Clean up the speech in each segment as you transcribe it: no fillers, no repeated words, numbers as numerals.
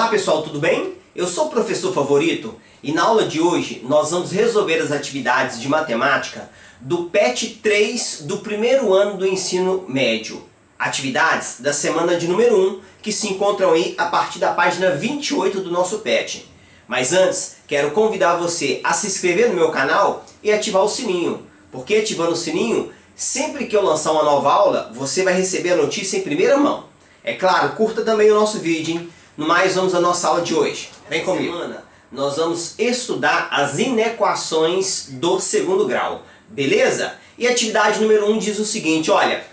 Olá pessoal, tudo bem? Eu sou o professor Favorito e na aula de hoje nós vamos resolver as atividades de matemática do PET 3 do primeiro ano do ensino médio. Atividades da semana de número 1 que se encontram aí a partir da página 28 do nosso PET. Mas antes, quero convidar você a se inscrever no meu canal e ativar o sininho, porque ativando o sininho, sempre que eu lançar uma nova aula, você vai receber a notícia em primeira mão. É claro, curta também o nosso vídeo, hein? No mais, vamos à nossa aula de hoje. Vem comigo. Essa semana, nós vamos estudar as inequações do segundo grau, beleza? E a atividade número 1 diz o seguinte, olha,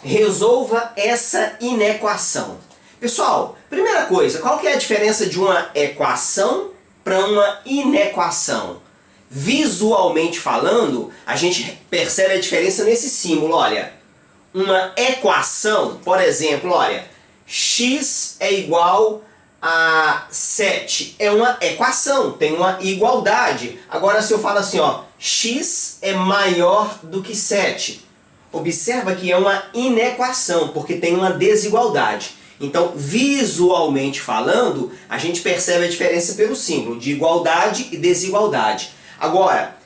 resolva essa inequação. Pessoal, primeira coisa, qual que é a diferença de uma equação para uma inequação? Visualmente falando, a gente percebe a diferença nesse símbolo, olha. Uma equação, por exemplo, olha, x é igual a 7. É uma equação, tem uma igualdade. Agora se eu falo assim, ó, x é maior do que 7. Observa que é uma inequação, porque tem uma desigualdade. Então, visualmente falando, a gente percebe a diferença pelo símbolo de igualdade e desigualdade. Agora,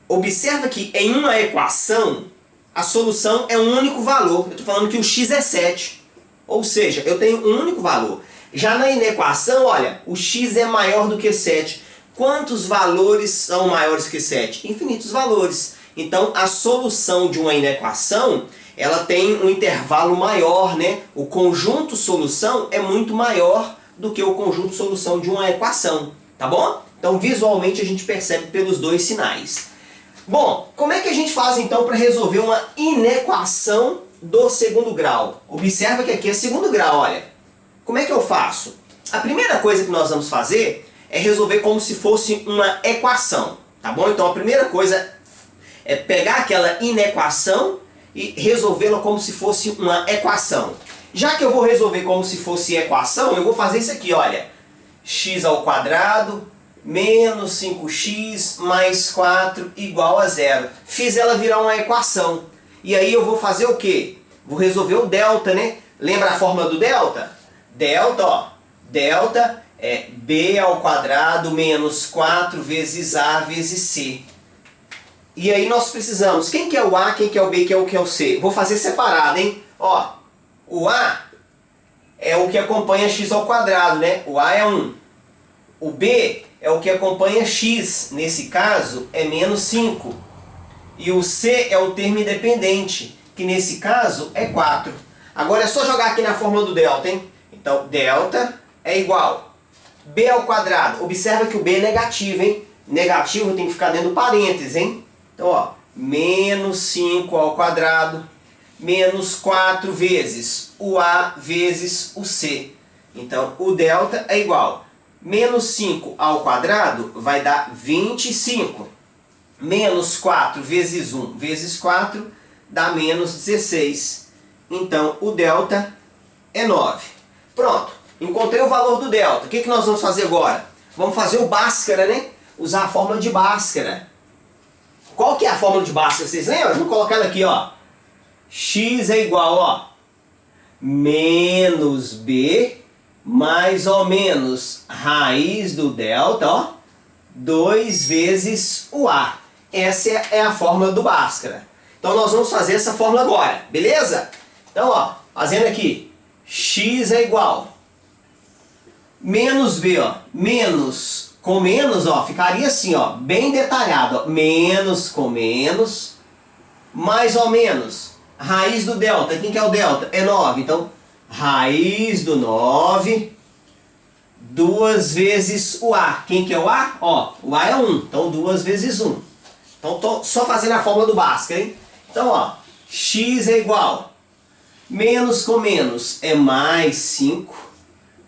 observa que em uma equação, a solução é um único valor. Eu estou falando que o x é 7. Ou seja, eu tenho um único valor. Já na inequação, olha, o x é maior do que 7. Quantos valores são maiores que 7? Infinitos valores. Então, a solução de uma inequação, ela tem um intervalo maior, né? O conjunto solução é muito maior do que o conjunto solução de uma equação, tá bom? Então, visualmente, a gente percebe pelos dois sinais. Bom, como é que a gente faz então para resolver uma inequação do segundo grau? Observa que aqui é segundo grau, olha. Como é que eu faço? A primeira coisa que nós vamos fazer é resolver como se fosse uma equação, tá bom? Então a primeira coisa é pegar aquela inequação e resolvê-la como se fosse uma equação. Já que eu vou resolver como se fosse equação, eu vou fazer isso aqui, olha. X ao quadrado menos 5x mais 4 igual a 0. Fiz ela virar uma equação. E aí eu vou fazer o quê? Vou resolver o delta, né? Lembra a fórmula do delta? Delta, ó. Delta é b ao quadrado menos 4 vezes a vezes c. E aí nós precisamos, quem que é o a, quem que é o b, quem que é o c? Vou fazer separado, hein? Ó, o a é o que acompanha x ao quadrado, né? O a é 1. O b é o que acompanha x, nesse caso é menos 5. E o c é o termo independente, que nesse caso é 4. Agora é só jogar aqui na fórmula do delta, hein? Então, delta é igual b ao quadrado. Observa que o b é negativo, hein? Negativo tem que ficar dentro do parênteses, hein? Então, ó, menos 5 ao quadrado, menos 4 vezes o a vezes o c. Então, o delta é igual menos 5 ao quadrado vai dar 25. Menos 4 vezes 1 vezes 4 dá menos 16. Então, o delta é 9. Pronto, encontrei o valor do delta. O que nós vamos fazer agora? Vamos fazer o Bhaskara, né? Usar a fórmula de Bhaskara. Qual que é a fórmula de Bhaskara? Vocês lembram? Vamos colocar ela aqui, ó. X é igual, ó, menos b mais ou menos raiz do delta, ó, 2 vezes o a. Essa é a fórmula do Bhaskara. Então nós vamos fazer essa fórmula agora, beleza? Então, ó, fazendo aqui, x é igual menos b, ó, menos com menos, ó, ficaria assim, ó, bem detalhado, ó, menos com menos, mais ou menos, raiz do delta. Quem que é o delta? É 9, então raiz do 9, 2 vezes o a. Quem que é o a? Ó, o a é 1, então 2 vezes 1. Então tô só fazendo a fórmula do Bhaskara, hein? Então, ó, x é igual, menos com menos é mais 5,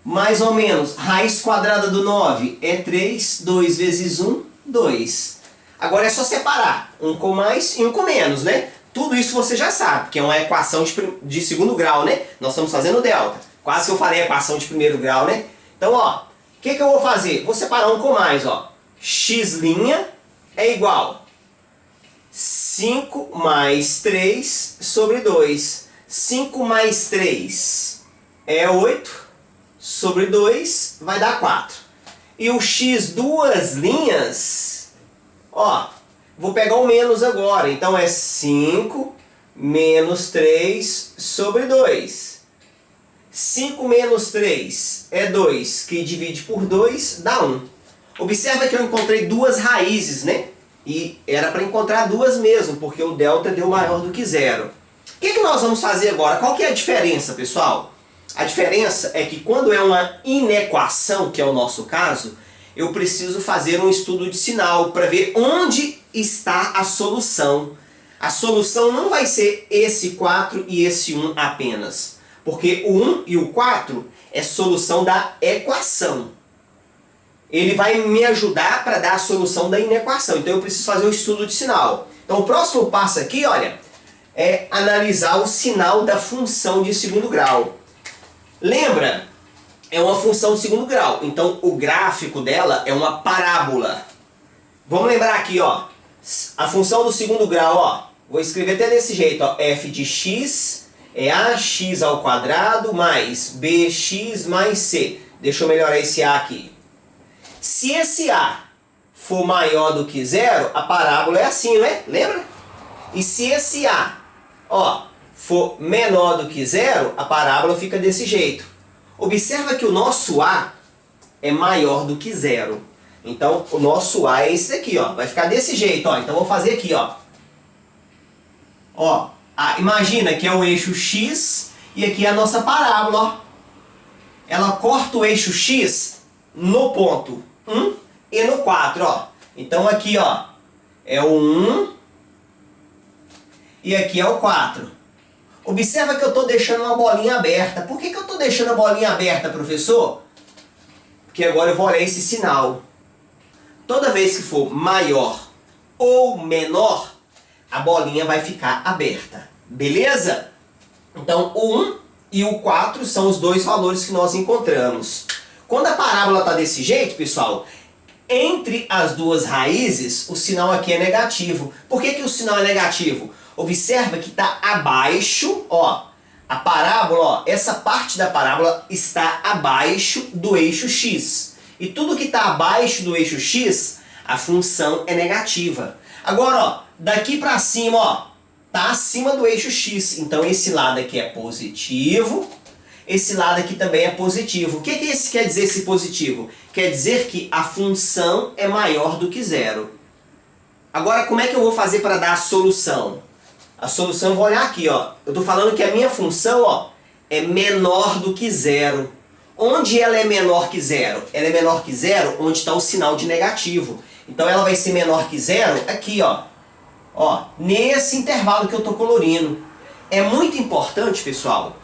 mais ou menos, raiz quadrada do 9 é 3, 2 vezes 1, 2. Agora é só separar, um com mais e um com menos, né? Tudo isso você já sabe, que é uma equação de segundo grau, né? Nós estamos fazendo delta. Quase que eu falei equação de primeiro grau, né? Então, ó, o que eu vou fazer? Vou separar um com mais, ó. X' é igual 5 mais 3 sobre 2. 5 mais 3 é 8 sobre 2 vai dar 4. E o x duas linhas, ó, vou pegar o menos agora. Então é 5 menos 3 sobre 2. 5 menos 3 é 2, que divide por 2 dá 1. Observa que eu encontrei duas raízes, né? E era para encontrar duas mesmo, porque o delta deu maior do que zero. O que nós vamos fazer agora? Qual que é a diferença, pessoal? A diferença é que quando é uma inequação, que é o nosso caso, eu preciso fazer um estudo de sinal para ver onde está a solução. A solução não vai ser esse 4 e esse 1 apenas, porque o 1 e o 4 é solução da equação. Ele vai me ajudar para dar a solução da inequação. Então eu preciso fazer o estudo de sinal. Então o próximo passo aqui, olha, é analisar o sinal da função de segundo grau. Lembra? É uma função de segundo grau. Então o gráfico dela é uma parábola. Vamos lembrar aqui, ó. A função do segundo grau, ó. Vou escrever até desse jeito, ó. F de x é ax ao quadrado mais bx mais c. Deixa eu melhorar esse a aqui. Se esse a for maior do que zero, a parábola é assim, não é? Lembra? E se esse a, ó, for menor do que zero, a parábola fica desse jeito. Observa que o nosso a é maior do que zero. Então, o nosso a é esse daqui, ó. Vai ficar desse jeito, ó. Então, vou fazer aqui, ó. Ó, imagina que é o eixo x e aqui é a nossa parábola, ó. Ela corta o eixo x no ponto 1 e no 4, ó. Então aqui, ó, é o 1 e aqui é o 4. Observa que eu estou deixando uma bolinha aberta. Por que eu estou deixando a bolinha aberta, professor? Porque agora eu vou olhar esse sinal. Toda vez que for maior ou menor, a bolinha vai ficar aberta. Beleza? Então o 1 e o 4 são os dois valores que nós encontramos. Quando a parábola está desse jeito, pessoal, entre as duas raízes, o sinal aqui é negativo. Por que o sinal é negativo? Observa que está abaixo, ó, a parábola, ó, essa parte da parábola está abaixo do eixo x. E tudo que está abaixo do eixo x, a função é negativa. Agora, ó, daqui para cima, ó, está acima do eixo x. Então esse lado aqui é positivo. Esse lado aqui também é positivo. O que esse quer dizer, esse positivo? Quer dizer que a função é maior do que zero. Agora, como é que eu vou fazer para dar a solução? A solução eu vou olhar aqui, ó. Eu estou falando que a minha função, ó, é menor do que zero. Onde ela é menor que zero? Ela é menor que zero onde está o sinal de negativo. Então ela vai ser menor que zero aqui, ó. Ó, nesse intervalo que eu estou colorindo. É muito importante, pessoal,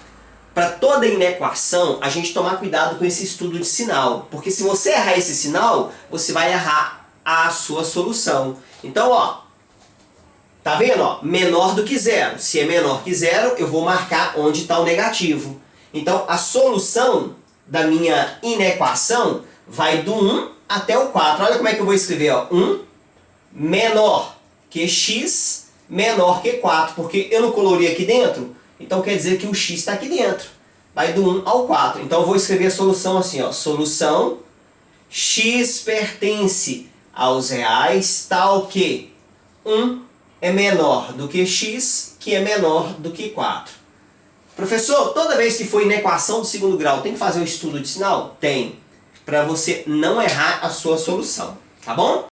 para toda inequação, a gente tomar cuidado com esse estudo de sinal. Porque se você errar esse sinal, você vai errar a sua solução. Então, ó, tá vendo? Ó, menor do que zero. Se é menor que zero, eu vou marcar onde está o negativo. Então, a solução da minha inequação vai do 1 até o 4. Olha como é que eu vou escrever, ó. 1 menor que x menor que 4. Porque eu não colori aqui dentro. Então quer dizer que o x está aqui dentro. Vai do 1 ao 4. Então eu vou escrever a solução assim, ó. Solução x pertence aos reais, tal que 1 é menor do que x, que é menor do que 4. Professor, toda vez que for inequação do segundo grau, tem que fazer o estudo de sinal? Tem. Para você não errar a sua solução. Tá bom?